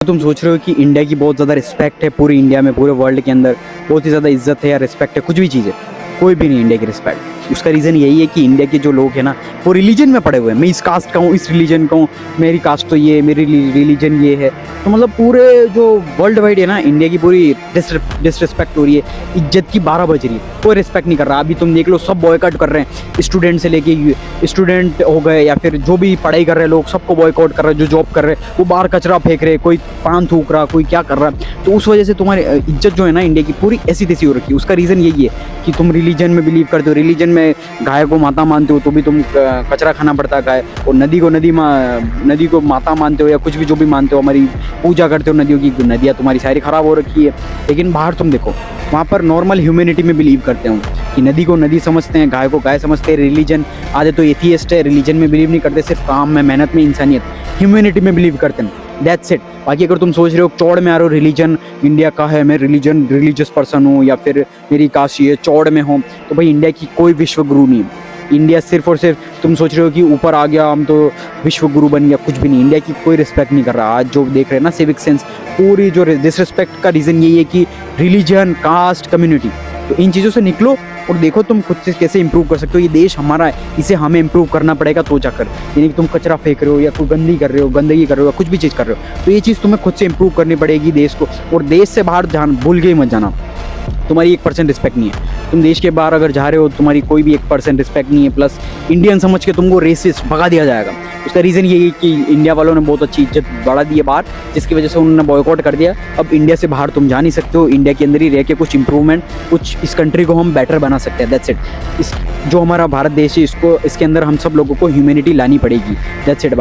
तुम सोच रहे हो कि इंडिया की बहुत ज़्यादा रिस्पेक्ट है पूरी इंडिया में, पूरे वर्ल्ड के अंदर बहुत ही ज़्यादा इज्जत है या रिस्पेक्ट है, कुछ भी चीज़ है, कोई भी नहीं इंडिया की रिस्पेक्ट। उसका रीज़न यही है कि इंडिया के जो लोग हैं ना वो रिलीजन में पड़े हुए हैं। मैं इस कास्ट का हूँ, इस रिलीजन का हूँ, मेरी कास्ट तो ये, मेरी रिलीजन ये है। तो मतलब पूरे जो वर्ल्ड वाइड है ना, इंडिया की पूरी डिसरिस्पेक्ट हो रही है, इज्जत की 12 बज रही है, कोई रिस्पेक्ट नहीं कर रहा। अभी तुम देख लो, सब बॉयकॉट कर रहे हैं, स्टूडेंट से लेके स्टूडेंट हो गए या फिर जो भी पढ़ाई कर रहे हैं लोग, सबको बॉयकॉट कर रहे हैं। जो जॉब कर रहे हैं वो बाहर कचरा फेंक रहे, कोई पान थूक रहा, कोई क्या कर रहा है। तो उस वजह से तुम्हारी इज्जत जो है ना इंडिया की पूरी ऐसी तैसी हो रखी है। उसका रीज़न यही है कि तुम रिलीजन में बिलीव करते हो, रिलीजन में गाय को माता मानते हो तो भी तुम कचरा खाना पड़ता है गाय, और नदी को माता मानते हो या कुछ भी जो भी मानते हो, हमारी पूजा करते हो नदियों की, नदियाँ तुम्हारी सारी ख़राब हो रखी है। लेकिन बाहर तुम देखो, वहाँ पर नॉर्मल ह्यूमैनिटी में बिलीव करते हो कि नदी को नदी समझते हैं, गाय को गाय समझते हैं। रिलीजन आधे तो एथियस्ट है, रिलीजन में बिलीव नहीं करते, सिर्फ काम में, मेहनत में, इंसानियत, ह्यूमैनिटी में बिलीव करते हैं। That's it. बाकी अगर तुम सोच रहे हो चौड़ में आ रहे हो, रिलीजन इंडिया का है, मैं रिलीजियस पर्सन हूँ या फिर मेरी कास्ट ये चौड़ में हो, तो भाई इंडिया की कोई विश्व गुरु नहीं है। इंडिया सिर्फ और सिर्फ तुम सोच रहे हो कि ऊपर आ गया, हम तो विश्व गुरु बन गया, कुछ भी नहीं। इंडिया की कोई रिस्पेक्ट नहीं कर रहा। आज जो देख रहे हैं ना सिविक सेंस, पूरी जो डिसरिस्पेक्ट का रीज़न यही है कि रिलीजन, कास्ट, कम्युनिटी। तो इन चीज़ों से निकलो और देखो तुम खुद से कैसे इंप्रूव कर सकते हो। ये देश हमारा है, इसे हमें इंप्रूव करना पड़ेगा तो जाकर। यानी कि तुम कचरा फेंक रहे हो या कोई गंदगी कर रहे हो या कुछ भी चीज़ कर रहे हो, तो ये चीज़ तुम्हें खुद से इंप्रूव करनी पड़ेगी देश को। और देश से बाहर ध्यान भूल के ही मत जाना, तुम्हारी 1% रिस्पेक्ट नहीं है। तुम देश के बाहर अगर जा रहे हो, तुम्हारी कोई भी 1% रिस्पेक्ट नहीं है, प्लस इंडियन समझ के तुमको रेसिस्ट भगा दिया जाएगा। उसका रीज़न यही है कि इंडिया वालों ने बहुत अच्छी इज्जत बढ़ा दी है बाहर, जिसकी वजह से उन्होंने बॉयकॉट कर दिया। अब इंडिया से बाहर तुम जा नहीं सकते हो, इंडिया के अंदर ही रह के कुछ इंप्रूवमेंट, कुछ इस कंट्री को हम बेटर बना सकते हैं। That's it. इस जो हमारा भारत देश है, इसके अंदर हम सब लोगों को ह्यूमैनिटी लानी पड़ेगी। That's it.